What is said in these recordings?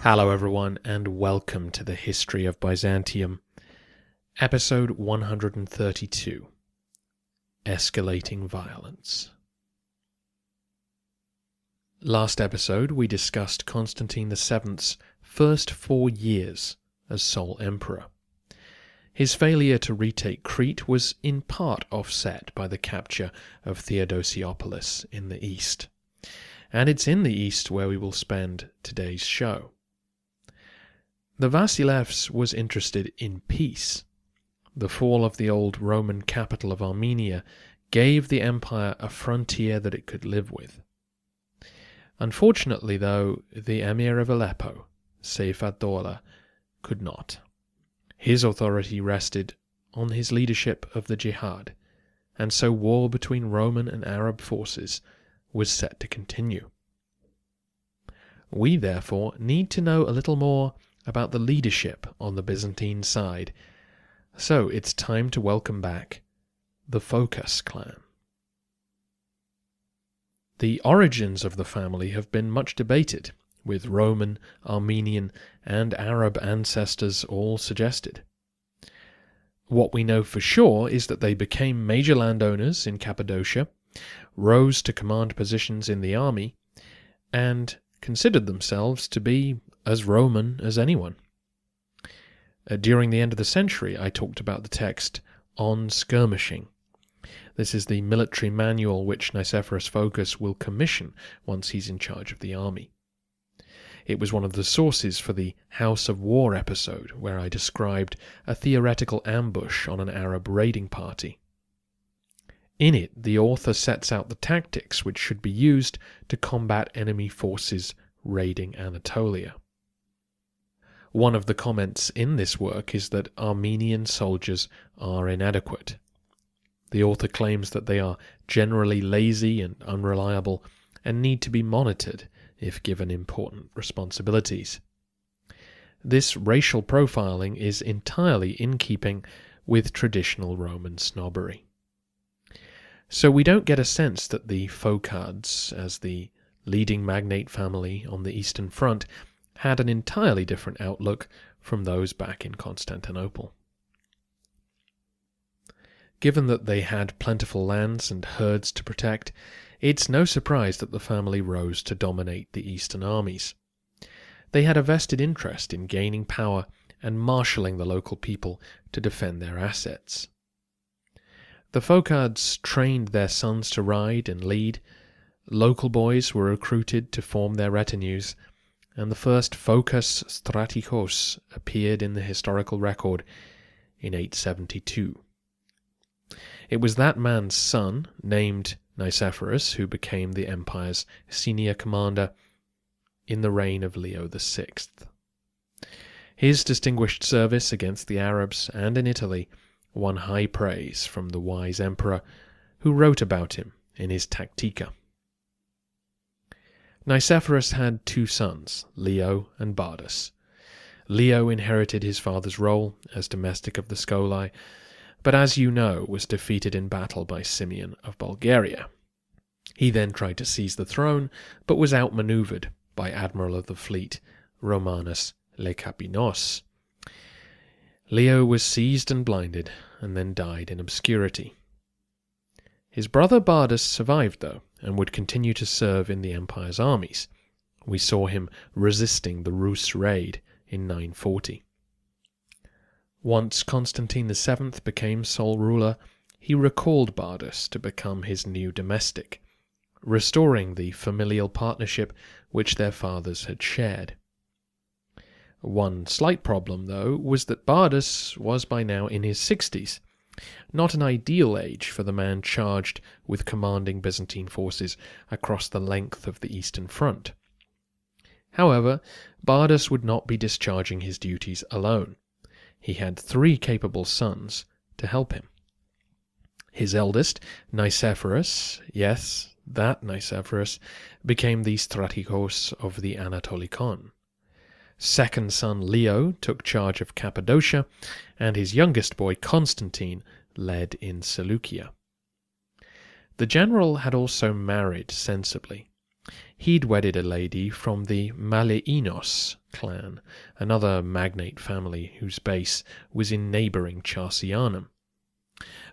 Hello everyone, and welcome to the History of Byzantium, episode 132, Escalating Violence. Last episode we discussed Constantine VII's first 4 years as sole emperor. His failure to retake Crete was in part offset by the capture of Theodosiopolis in the east. And it's in the east where we will spend today's show. The Vasilevs was interested in peace. The fall of the old Roman capital of Armenia gave the empire a frontier that it could live with. Unfortunately, though, the emir of Aleppo, Sayf al-Dawla, could not. His authority rested on his leadership of the jihad, and so war between Roman and Arab forces was set to continue. We, therefore, need to know a little more about the leadership on the Byzantine side, so it's time to welcome back the Phokas clan. The origins of the family have been much debated, with Roman, Armenian, and Arab ancestors all suggested. What we know for sure is that they became major landowners in Cappadocia, rose to command positions in the army, and considered themselves to be as Roman as anyone. During the end of the century, I talked about the text On Skirmishing. This is the military manual which Nikephoros Phokas will commission once he's in charge of the army. It was one of the sources for the House of War episode, where I described a theoretical ambush on an Arab raiding party. In it, the author sets out the tactics which should be used to combat enemy forces raiding Anatolia. One of the comments in this work is that Armenian soldiers are inadequate. The author claims that they are generally lazy and unreliable and need to be monitored if given important responsibilities. This racial profiling is entirely in keeping with traditional Roman snobbery. So we don't get a sense that the Phokads, as the leading magnate family on the Eastern Front, had an entirely different outlook from those back in Constantinople. Given that they had plentiful lands and herds to protect, it's no surprise that the family rose to dominate the Eastern armies. They had a vested interest in gaining power and marshalling the local people to defend their assets. The Phokads trained their sons to ride and lead, local boys were recruited to form their retinues, and the first Phokas strategos appeared in the historical record in 872. It was that man's son, named Nikephoros, who became the empire's senior commander in the reign of Leo VI. His distinguished service against the Arabs and in Italy won high praise from the wise emperor, who wrote about him in his Tactica. Nikephoros had 2 sons, Leo and Bardas. Leo inherited his father's role as domestic of the Scolae, but as you know, was defeated in battle by Simeon of Bulgaria. He then tried to seize the throne, but was outmaneuvered by Admiral of the Fleet, Romanus Lekapinos. Leo was seized and blinded, and then died in obscurity. His brother Bardas survived, though, and would continue to serve in the empire's armies. We saw him resisting the Rus raid in 940. Once Constantine VII became sole ruler, he recalled Bardas to become his new domestic, restoring the familial partnership which their fathers had shared. One slight problem, though, was that Bardas was by now in his 60s, not an ideal age for the man charged with commanding Byzantine forces across the length of the Eastern Front. However, Bardas would not be discharging his duties alone. He had 3 capable sons to help him. His eldest, Nikephoros, yes, that Nikephoros, became the strategos of the Anatolikon. Second son Leo took charge of Cappadocia, and his youngest boy Constantine led in Seleucia. The general had also married sensibly. He'd wedded a lady from the Maleinos clan, another magnate family whose base was in neighbouring Charcianum.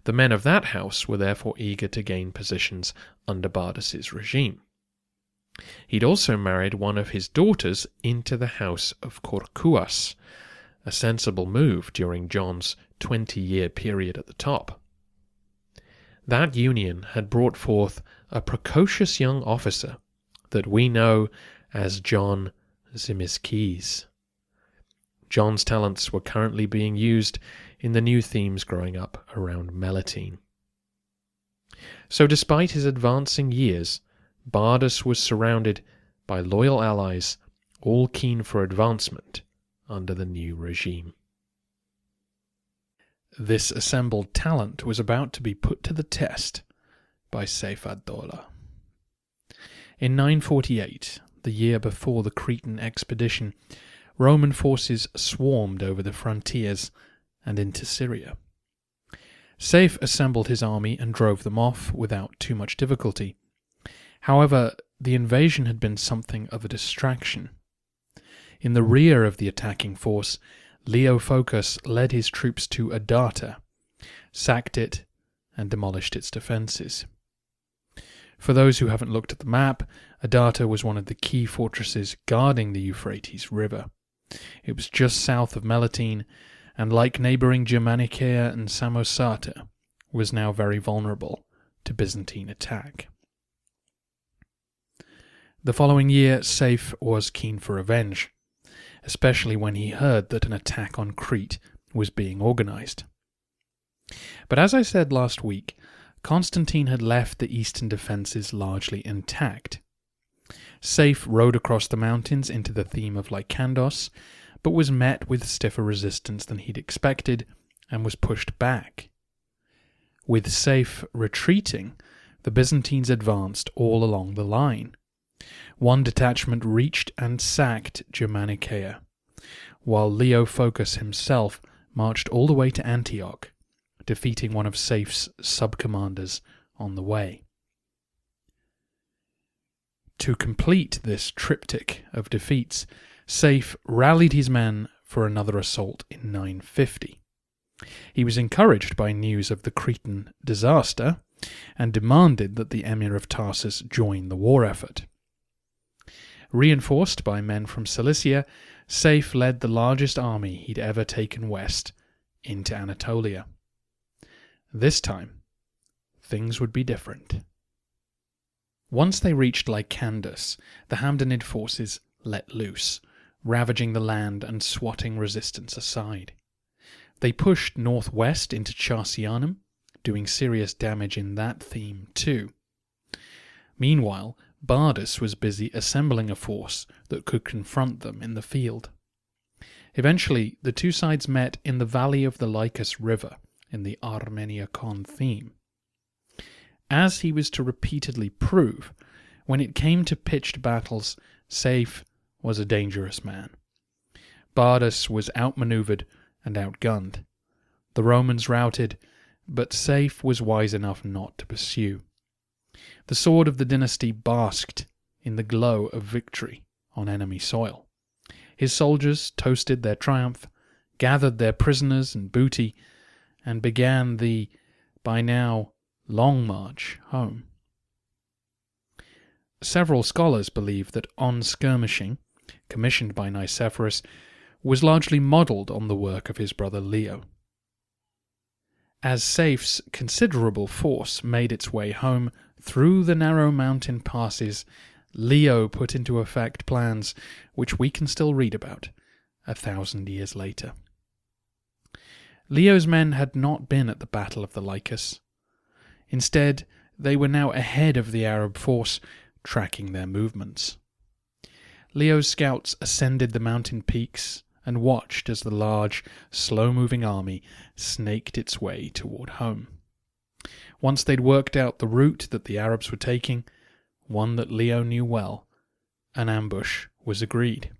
The men of that house were therefore eager to gain positions under Bardas's regime. He'd also married one of his daughters into the house of Korkuas, a sensible move during John's 20-year period at the top. That union had brought forth a precocious young officer that we know as John Zimisces. John's talents were currently being used in the new themes growing up around Melitene. So despite his advancing years, Bardas was surrounded by loyal allies, all keen for advancement under the new regime. This assembled talent was about to be put to the test by Sayf al-Dawla. In 948, the year before the Cretan expedition, Roman forces swarmed over the frontiers and into Syria. Sayf assembled his army and drove them off without too much difficulty. However, the invasion had been something of a distraction. In the rear of the attacking force, Phokas led his troops to Adata, sacked it, and demolished its defences. For those who haven't looked at the map, Adata was one of the key fortresses guarding the Euphrates River. It was just south of Melitene, and like neighbouring Germanicaea and Samosata, was now very vulnerable to Byzantine attack. The following year, Sayf was keen for revenge, especially when he heard that an attack on Crete was being organised. But as I said last week, Constantine had left the eastern defences largely intact. Sayf rode across the mountains into the theme of Lycandos, but was met with stiffer resistance than he'd expected and was pushed back. With Sayf retreating, the Byzantines advanced all along the line. One detachment reached and sacked Germanicaea, while Phokas himself marched all the way to Antioch, defeating one of Sayf's sub-commanders on the way. To complete this triptych of defeats, Sayf rallied his men for another assault in 950. He was encouraged by news of the Cretan disaster and demanded that the emir of Tarsus join the war effort. Reinforced by men from Cilicia, Sayf led the largest army he'd ever taken west into Anatolia. This time, things would be different. Once they reached Lycandos, the Hamdanid forces let loose, ravaging the land and swatting resistance aside. They pushed northwest into Charcianum, doing serious damage in that theme too. Meanwhile, Bardas was busy assembling a force that could confront them in the field. Eventually, the two sides met in the valley of the Lycus River in the Armeniacon theme. As he was to repeatedly prove, when it came to pitched battles, Sayf was a dangerous man. Bardas was outmaneuvered and outgunned. The Romans routed, but Sayf was wise enough not to pursue. The sword of the dynasty basked in the glow of victory on enemy soil. His soldiers toasted their triumph, gathered their prisoners and booty, and began the, by now, long march home. Several scholars believe that on skirmishing, commissioned by Nikephoros, was largely modelled on the work of his brother Leo. As Sayf's considerable force made its way home through the narrow mountain passes, Leo put into effect plans which we can still read about 1,000 years later. Leo's men had not been at the Battle of the Lycus. Instead, they were now ahead of the Arab force, tracking their movements. Leo's scouts ascended the mountain peaks and watched as the large, slow-moving army snaked its way toward home. Once they'd worked out the route that the Arabs were taking, one that Leo knew well, an ambush was agreed.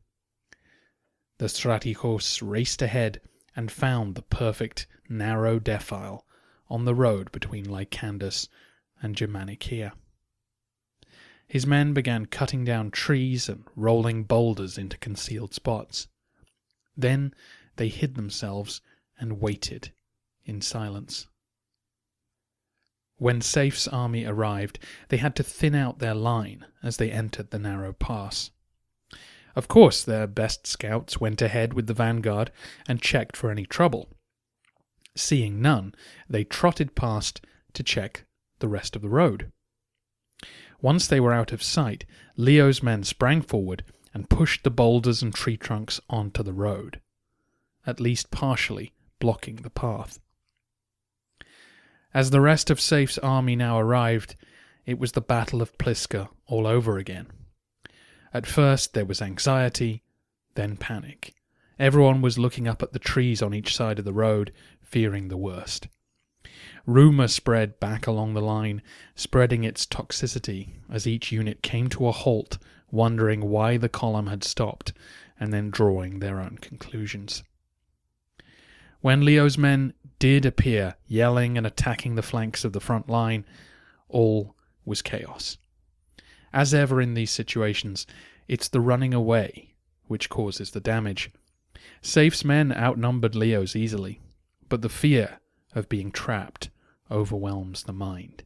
The strategos raced ahead and found the perfect, narrow defile on the road between Lycandos and Germanicia. His men began cutting down trees and rolling boulders into concealed spots. Then they hid themselves and waited in silence. When Sayf's army arrived, they had to thin out their line as they entered the narrow pass. Of course, their best scouts went ahead with the vanguard and checked for any trouble. Seeing none, they trotted past to check the rest of the road. Once they were out of sight, Leo's men sprang forward and pushed the boulders and tree trunks onto the road, at least partially blocking the path. As the rest of Sayf's army now arrived, it was the Battle of Pliska all over again. At first there was anxiety, then panic. Everyone was looking up at the trees on each side of the road, fearing the worst. Rumour spread back along the line, spreading its toxicity as each unit came to a halt, wondering why the column had stopped, and then drawing their own conclusions. When Leo's men did appear, yelling and attacking the flanks of the front line, all was chaos. As ever in these situations, it's the running away which causes the damage. Sayf's men outnumbered Leo's easily, but the fear of being trapped overwhelms the mind.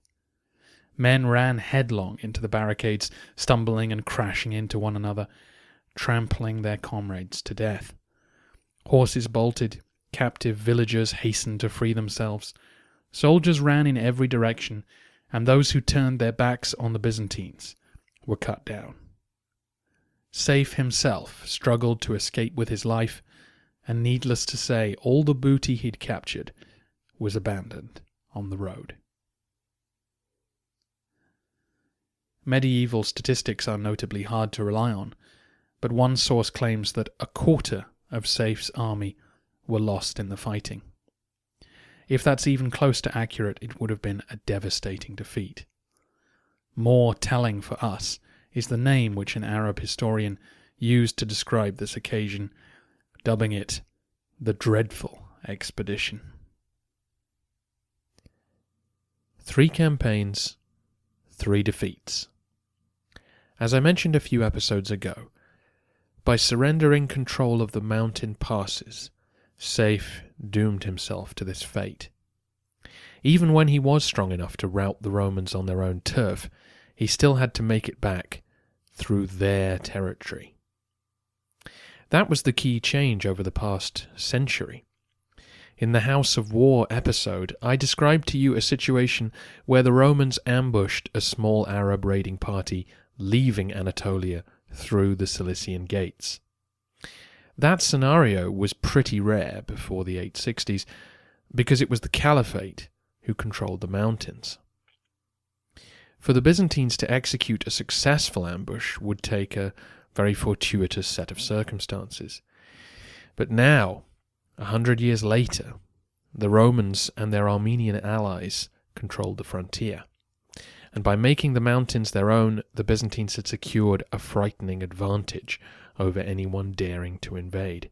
Men ran headlong into the barricades, stumbling and crashing into one another, trampling their comrades to death. Horses bolted, captive villagers hastened to free themselves. Soldiers ran in every direction, and those who turned their backs on the Byzantines were cut down. Sayf himself struggled to escape with his life, and needless to say, all the booty he'd captured was abandoned on the road. Medieval statistics are notably hard to rely on, but one source claims that a quarter of Sayf's army were lost in the fighting. If that's even close to accurate, it would have been a devastating defeat. More telling for us is the name which an Arab historian used to describe this occasion, dubbing it the Dreadful Expedition. 3 campaigns, 3 defeats. As I mentioned a few episodes ago, by surrendering control of the mountain passes, Sayf doomed himself to this fate. Even when he was strong enough to rout the Romans on their own turf, he still had to make it back through their territory. That was the key change over the past century. In the House of War episode, I described to you a situation where the Romans ambushed a small Arab raiding party leaving Anatolia through the Cilician gates. That scenario was pretty rare before the 860s because it was the Caliphate who controlled the mountains. For the Byzantines to execute a successful ambush would take a very fortuitous set of circumstances. But now, 100 years later, the Romans and their Armenian allies controlled the frontier, and by making the mountains their own, the Byzantines had secured a frightening advantage over anyone daring to invade.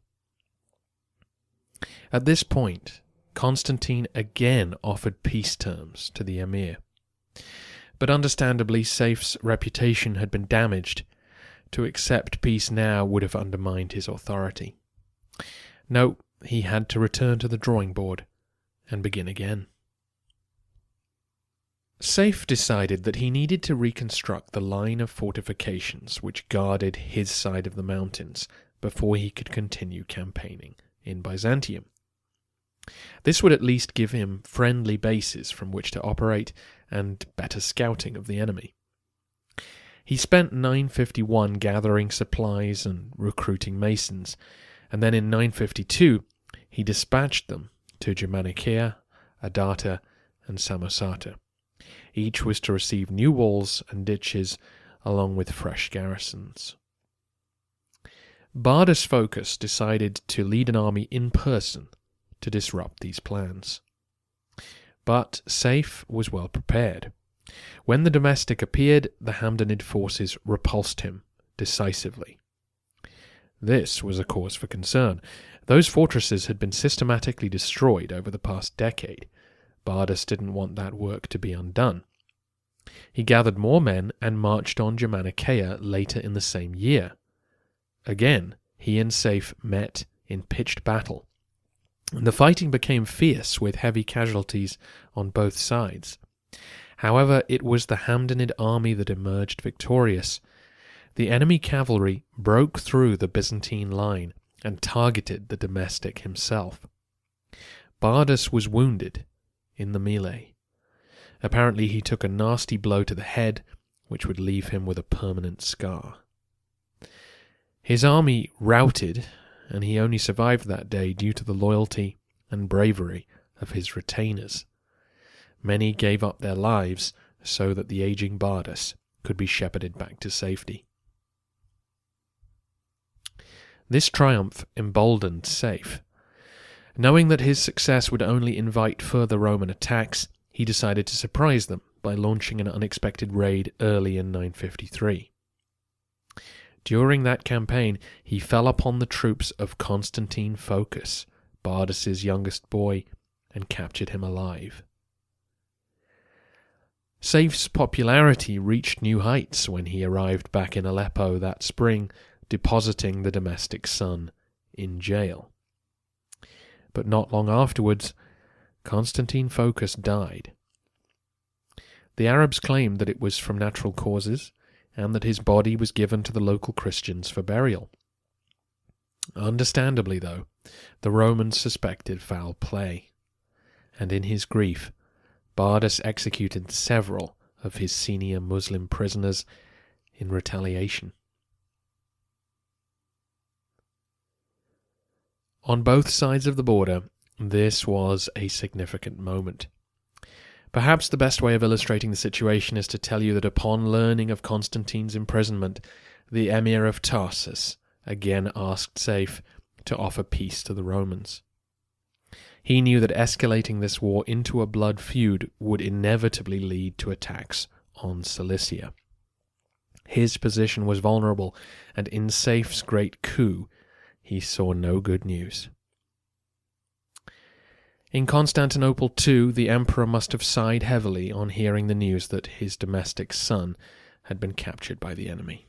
At this point, Constantine again offered peace terms to the emir, but understandably Sayf's reputation had been damaged. To accept peace now would have undermined his authority. No, he had to return to the drawing board and begin again. Sayf decided that he needed to reconstruct the line of fortifications which guarded his side of the mountains before he could continue campaigning in Byzantium. This would at least give him friendly bases from which to operate and better scouting of the enemy. He spent 951 gathering supplies and recruiting masons, and then in 952 he dispatched them to Germanicia, Adata, and Samosata. Each was to receive new walls and ditches along with fresh garrisons. Phokas Phokas decided to lead an army in person to disrupt these plans. But Sayf was well prepared. When the domestic appeared, the Hamdanid forces repulsed him decisively. This was a cause for concern. Those fortresses had been systematically destroyed over the past decade. Bardas didn't want that work to be undone. He gathered more men and marched on Germanicaea later in the same year. Again, he and Sayf met in pitched battle. The fighting became fierce with heavy casualties on both sides. However, it was the Hamdanid army that emerged victorious. The enemy cavalry broke through the Byzantine line and targeted the domestic himself. Bardas was wounded in the melee. Apparently he took a nasty blow to the head, which would leave him with a permanent scar. His army routed, and he only survived that day due to the loyalty and bravery of his retainers. Many gave up their lives so that the aging Bardas could be shepherded back to safety. This triumph emboldened Sayf. Knowing that his success would only invite further Roman attacks, he decided to surprise them by launching an unexpected raid early in 953. During that campaign, he fell upon the troops of Constantine Phokas, Bardas's youngest boy, and captured him alive. Sayf's popularity reached new heights when he arrived back in Aleppo that spring, depositing the domestic son in jail. But not long afterwards, Constantine Phokas died. The Arabs claimed that it was from natural causes, and that his body was given to the local Christians for burial. Understandably, though, the Romans suspected foul play, and in his grief, Bardas executed several of his senior Muslim prisoners in retaliation. On both sides of the border, this was a significant moment. Perhaps the best way of illustrating the situation is to tell you that upon learning of Constantine's imprisonment, the Emir of Tarsus again asked Sayf to offer peace to the Romans. He knew that escalating this war into a blood feud would inevitably lead to attacks on Cilicia. His position was vulnerable, and in Sayf's great coup, he saw no good news. In Constantinople, too, the emperor must have sighed heavily on hearing the news that his domestic son had been captured by the enemy.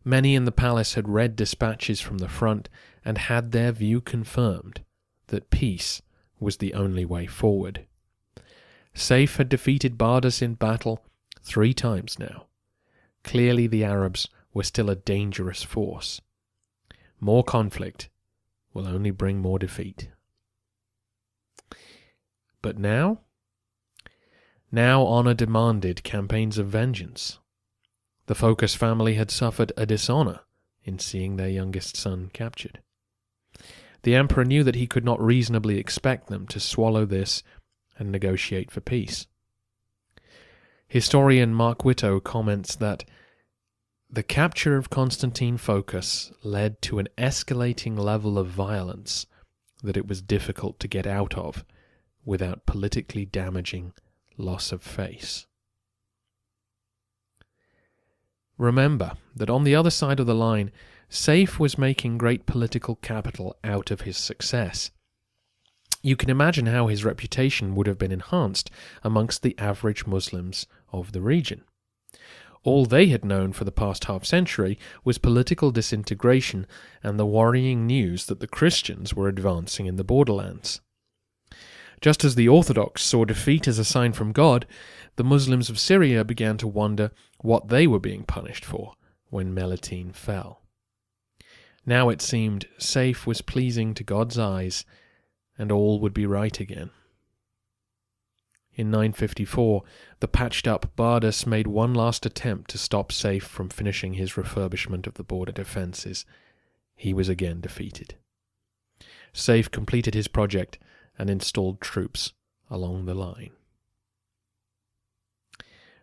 Many in the palace had read dispatches from the front and had their view confirmed that peace was the only way forward. Sayf had defeated Bardas in battle 3 times now. Clearly the Arabs were still a dangerous force. More conflict will only bring more defeat. But now? Now honour demanded campaigns of vengeance. The Phokas family had suffered a dishonour in seeing their youngest son captured. The emperor knew that he could not reasonably expect them to swallow this and negotiate for peace. Historian Mark Whitto comments that the capture of Constantine Phokas led to an escalating level of violence that it was difficult to get out of without politically damaging loss of face. Remember that on the other side of the line, Sayf was making great political capital out of his success. You can imagine how his reputation would have been enhanced amongst the average Muslims of the region. All they had known for the past half-century was political disintegration and the worrying news that the Christians were advancing in the borderlands. Just as the Orthodox saw defeat as a sign from God, the Muslims of Syria began to wonder what they were being punished for when Melitene fell. Now it seemed Sayf was pleasing to God's eyes, and all would be right again. In 954, the patched-up Bardas made one last attempt to stop Sayf from finishing his refurbishment of the border defences. He was again defeated. Sayf completed his project and installed troops along the line.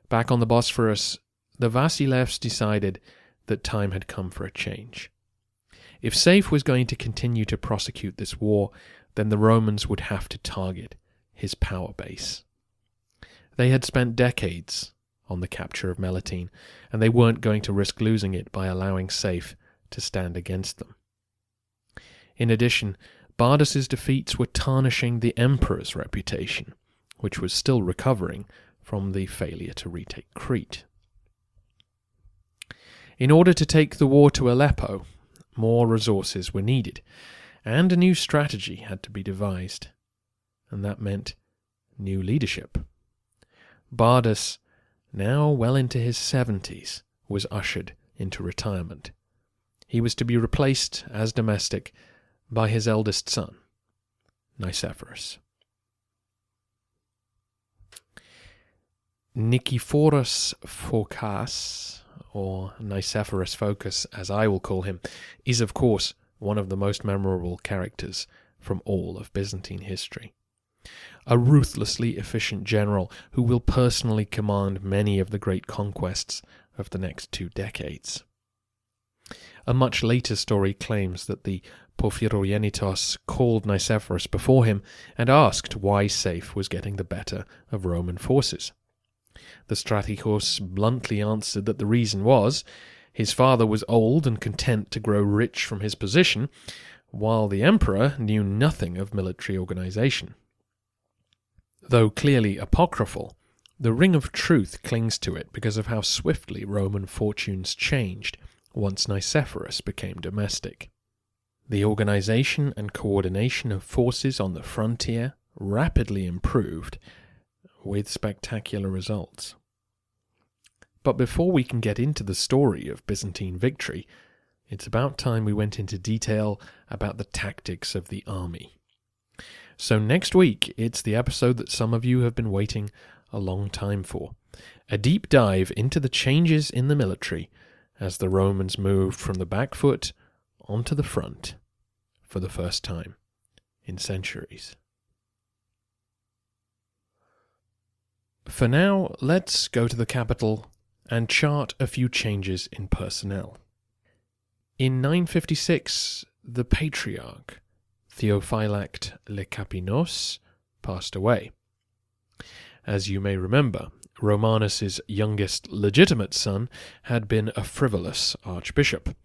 Back on the Bosphorus, the Vasilevs decided that time had come for a change. If Sayf was going to continue to prosecute this war, then the Romans would have to target his power base. They had spent decades on the capture of Melitene, and they weren't going to risk losing it by allowing Sayf to stand against them. In addition, Bardas's defeats were tarnishing the emperor's reputation, which was still recovering from the failure to retake Crete. In order to take the war to Aleppo, more resources were needed, and a new strategy had to be devised, and that meant new leadership. Bardas, now well into his 70s, was ushered into retirement. He was to be replaced as domestic by his eldest son, Nikephoros. Nikephoros Phokas, or Nikephoros Phokas as I will call him, is of course one of the most memorable characters from all of Byzantine history. A ruthlessly efficient general who will personally command many of the great conquests of the next 2 decades. A much later story claims that the Porphyrogenitos called Nikephoros before him and asked why Sayf was getting the better of Roman forces. The strategos bluntly answered that the reason was his father was old and content to grow rich from his position, while the emperor knew nothing of military organization. Though clearly apocryphal, the ring of truth clings to it because of how swiftly Roman fortunes changed once Nikephoros became domestic. The organization and coordination of forces on the frontier rapidly improved, with spectacular results. But before we can get into the story of Byzantine victory, it's about time we went into detail about the tactics of the army. So next week, it's the episode that some of you have been waiting a long time for. A deep dive into the changes in the military as the Romans moved from the back foot onto the front for the first time in centuries. For now, let's go to the capital and chart a few changes in personnel. In 956, the Patriarch, Theophylact Lekapinos, passed away. As you may remember, Romanus's youngest legitimate son had been a frivolous archbishop,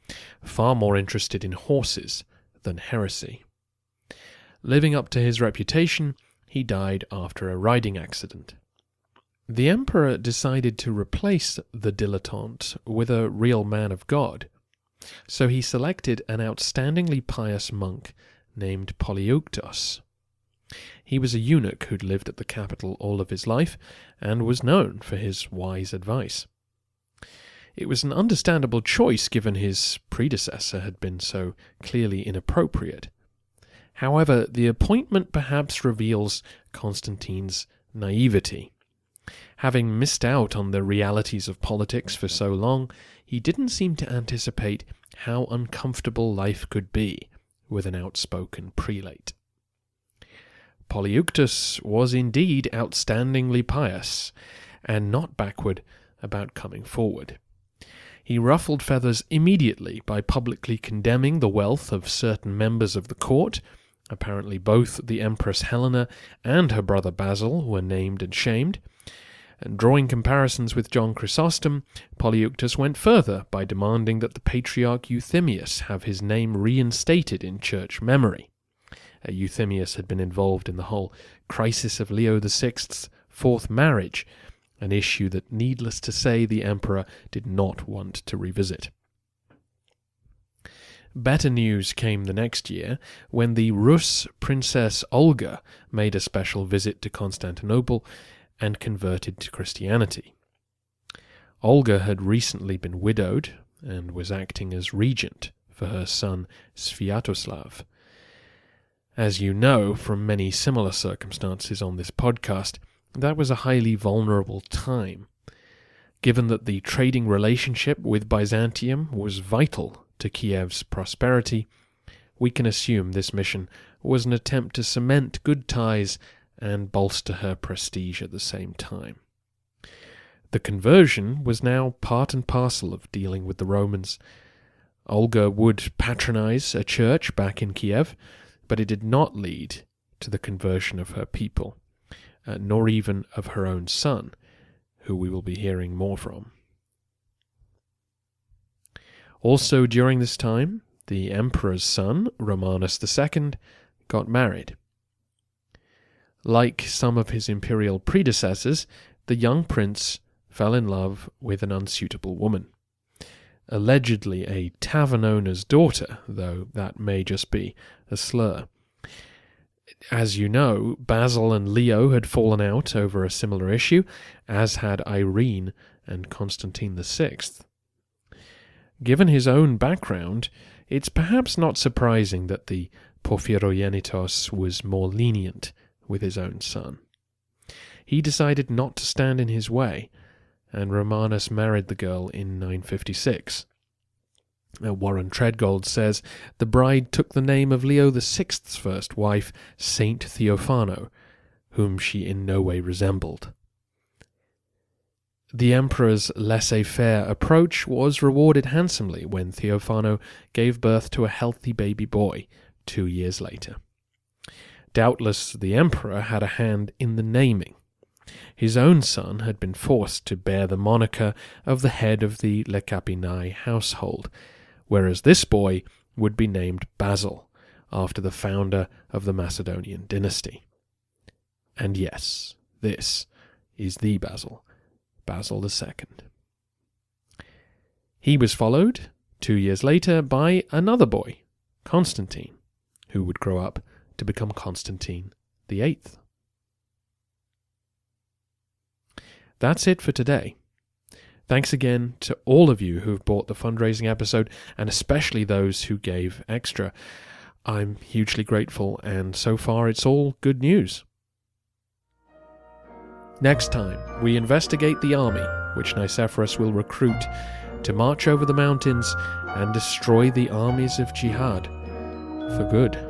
far more interested in horses than heresy. Living up to his reputation, he died after a riding accident. The emperor decided to replace the dilettante with a real man of God, so he selected an outstandingly pious monk named Polyeuktos. He was a eunuch who'd lived at the capital all of his life and was known for his wise advice. It was an understandable choice given his predecessor had been so clearly inappropriate. However, the appointment perhaps reveals Constantine's naivety. Having missed out on the realities of politics for so long, he didn't seem to anticipate how uncomfortable life could be with an outspoken prelate. Polyeuktos was indeed outstandingly pious, and not backward about coming forward. He ruffled feathers immediately by publicly condemning the wealth of certain members of the court. Apparently both the Empress Helena and her brother Basil were named and shamed. And drawing comparisons with John Chrysostom, Polyeuktos went further by demanding that the Patriarch Euthemius have his name reinstated in church memory. Euthemius had been involved in the whole crisis of Leo VI's fourth marriage, an issue that, needless to say, the emperor did not want to revisit. Better news came the next year when the Rus princess Olga made a special visit to Constantinople and converted to Christianity. Olga had recently been widowed and was acting as regent for her son Sviatoslav. As you know from many similar circumstances on this podcast, that was a highly vulnerable time. Given that the trading relationship with Byzantium was vital to Kiev's prosperity, we can assume this mission was an attempt to cement good ties and bolster her prestige at the same time. The conversion was now part and parcel of dealing with the Romans. Olga would patronize a church back in Kiev, but it did not lead to the conversion of her people, nor even of her own son, who we will be hearing more from. Also during this time, the emperor's son, Romanus II, got married. Like some of his imperial predecessors, the young prince fell in love with an unsuitable woman. Allegedly a tavern owner's daughter, though that may just be a slur. As you know, Basil and Leo had fallen out over a similar issue, as had Irene and Constantine VI. Given his own background, it's perhaps not surprising that the Porphyrogenitos was more lenient with his own son. He decided not to stand in his way, and Romanus married the girl in 956. Warren Treadgold says the bride took the name of Leo VI's first wife, Saint Theophano, whom she in no way resembled. The emperor's laissez-faire approach was rewarded handsomely when Theophano gave birth to a healthy baby boy 2 years later. Doubtless the emperor had a hand in the naming. His own son had been forced to bear the moniker of the head of the Lecapinae household, whereas this boy would be named Basil, after the founder of the Macedonian dynasty. And yes, this is the Basil, Basil II. He was followed, 2 years later, by another boy, Constantine, who would grow up to become Constantine VIII. That's it for today. Thanks again to all of you who have bought the fundraising episode, and especially those who gave extra. I'm hugely grateful, and so far it's all good news. Next time, we investigate the army which Nikephoros will recruit to march over the mountains and destroy the armies of jihad for good.